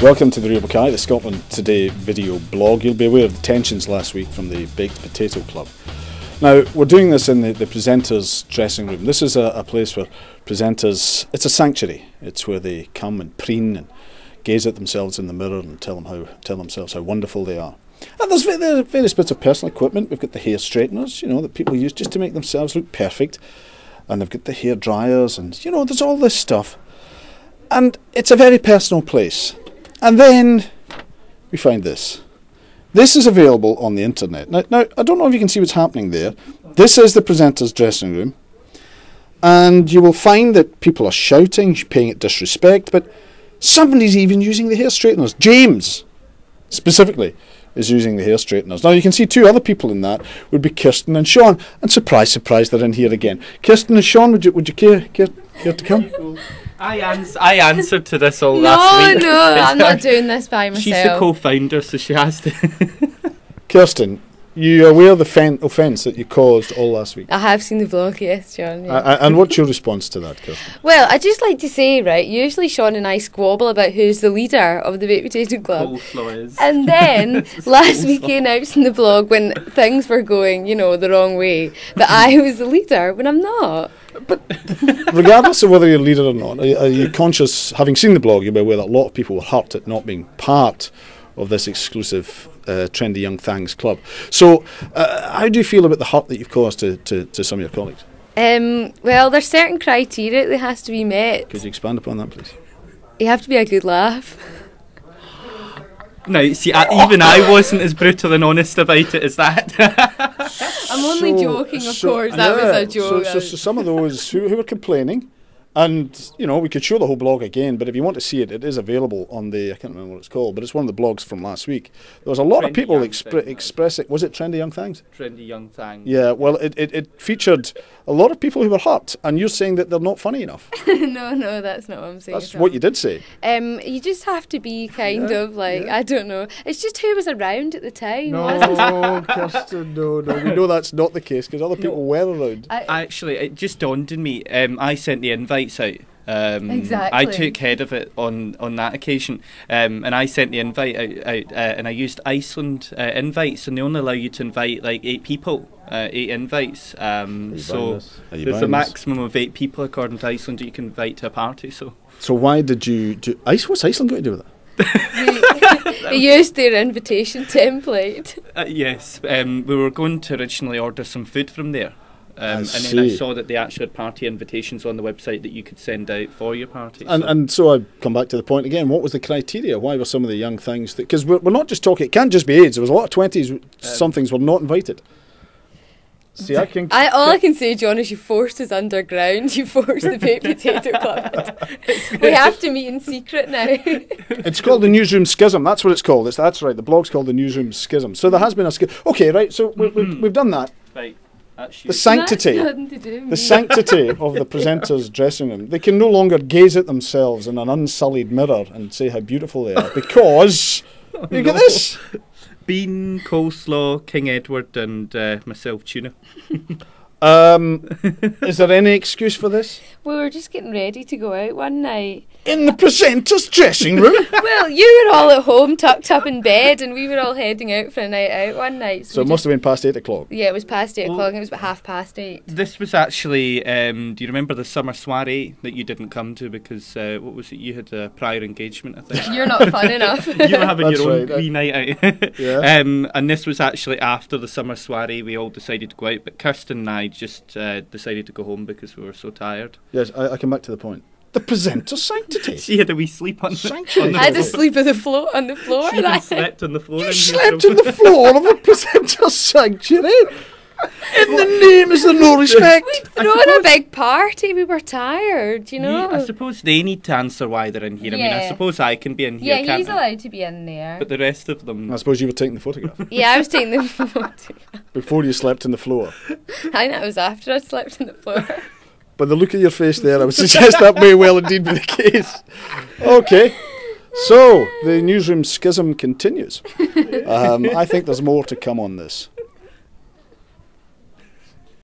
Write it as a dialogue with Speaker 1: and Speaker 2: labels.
Speaker 1: Welcome to the Real MacKay, the Scotland Today video blog. You'll be aware of the tensions last week from the Baked Potato Club. Now, we're doing this in the presenters' dressing room. This is a place where presenters, it's a sanctuary. It's where they come and preen and gaze at themselves in the mirror and tell themselves how wonderful they are. And there's various bits of personal equipment. We've got the hair straighteners, you know, that people use just to make themselves look perfect. And they've got the hair dryers and, you know, there's all this stuff. And it's a very personal place. And then we find this. This is available on the internet. Now, I don't know if you can see what's happening there. This is the presenter's dressing room. And you will find that people are shouting, paying it disrespect, but somebody's even using the hair straighteners. James, specifically, is using the hair straighteners. Now, you can see two other people in that would be Kirstin and Sean. And surprise, surprise, they're in here again. Kirstin and Sean, would you care to come?
Speaker 2: I answered to this all last week.
Speaker 3: No, I'm not doing this by myself.
Speaker 2: She's the co-founder, so she has to.
Speaker 1: Kirstin, you are aware of the offence that you caused all last week?
Speaker 3: I have seen the vlog, yes, John. Yeah.
Speaker 1: And what's your response to that, Kirstin?
Speaker 3: Well, I'd just like to say, right, usually Sean and I squabble about who's the leader of the Baked Potato Club.
Speaker 2: Coleslaw is.
Speaker 3: And then, last week he announced in the vlog when things were going, you know, the wrong way, that I was the leader, when I'm not.
Speaker 1: But regardless of whether you're a leader or not, are you conscious, having seen the blog, you'll be aware that a lot of people were hurt at not being part of this exclusive trendy young thangs club. So how do you feel about the hurt that you've caused to some of your colleagues?
Speaker 3: Well, there's certain criteria that has to be met.
Speaker 1: Could you expand upon that, please?
Speaker 3: You have to be a good laugh.
Speaker 2: No, see, even I wasn't as brutal and honest about it as that.
Speaker 3: I'm only joking, of course. That was a joke.
Speaker 1: So some of those who were complaining, and, you know, we could show the whole blog again, but if you want to see it, it is available on the, I can't remember what it's called, but it's one of the blogs from last week. There was a lot of people expressing, was it Trendy Young Thangs?
Speaker 2: Trendy Young Thangs.
Speaker 1: Yeah, well, it featured a lot of people who were hurt, and you're saying that they're not funny enough.
Speaker 3: No, that's not what I'm saying.
Speaker 1: That's what you did say.
Speaker 3: You just have to be kind of like, I don't know. It's just who was around at the time.
Speaker 1: No, Kirstin, no. We know that's not the case, because other people were around.
Speaker 2: Actually, it just dawned on me. I sent the invites out.
Speaker 3: Exactly.
Speaker 2: I took head of it on that occasion, and I sent the invite out, and I used Iceland invites, and they only allow you to invite like 8 people, 8 invites. So there's a maximum of 8 people according to Iceland that you can invite to a party. So why did you do what's Iceland got to do with it?
Speaker 3: They used their invitation template.
Speaker 2: Yes, we were going to originally order some food from there. And then I saw that they actually had party invitations on the website that you could send out for your party.
Speaker 1: And so I come back to the point again. What was the criteria? Why were some of the young things? Because we're not just talking. It can't just be AIDS. There was a lot of 20s somethings were not invited. See,
Speaker 3: all I can say, John, is you forced us underground. You forced the Baked Potato Club. We have to meet in secret now.
Speaker 1: It's called the Newsroom Schism. That's what it's called. That's right. The blog's called the Newsroom Schism. So there has been a schism. Okay, right. So we've done that.
Speaker 2: Right.
Speaker 1: The sanctity of the presenter's dressing room. They can no longer gaze at themselves in an unsullied mirror and say how beautiful they are because you get this.
Speaker 2: Bean, coleslaw, King Edward, and myself tuna.
Speaker 1: Is there any excuse for this?
Speaker 3: We were just getting ready to go out one night.
Speaker 1: In the presenter's dressing room?
Speaker 3: Well, you were all at home tucked up in bed and we were all heading out for a night out one night.
Speaker 1: So it must have been past 8 o'clock?
Speaker 3: Yeah, it was past 8 o'clock and it was about 8:30.
Speaker 2: This was actually, do you remember the summer soiree that you didn't come to because, what was it, you had a prior engagement, I think?
Speaker 3: You're not fun enough.
Speaker 2: You were having your own wee night out.
Speaker 1: Yeah.
Speaker 2: And this was actually after the summer soiree. We all decided to go out, but Kirstin and I just decided to go home because we were so tired.
Speaker 1: Yes, I come back to the point. The presenter's sanctity.
Speaker 2: She had a wee sleep on the
Speaker 3: I had to sleep on the floor.
Speaker 2: She even slept on the floor.
Speaker 1: You slept on the floor of the presenter's sanctuary? In the name is there no respect?
Speaker 3: We'd thrown a big party. We were tired, you know.
Speaker 2: I suppose they need to answer why they're in here.
Speaker 3: Yeah.
Speaker 2: I mean, I suppose I can be in here.
Speaker 3: Yeah, he's allowed to be in there.
Speaker 2: But the rest of them.
Speaker 1: I suppose you were taking the photograph.
Speaker 3: Yeah, I was taking the photograph.
Speaker 1: Before you slept on the floor.
Speaker 3: I know, it was after I slept on the floor.
Speaker 1: But the look of your face there, I would suggest that may well indeed be the case. Okay. So, the Newsroom Schism continues. I think there's more to come on this.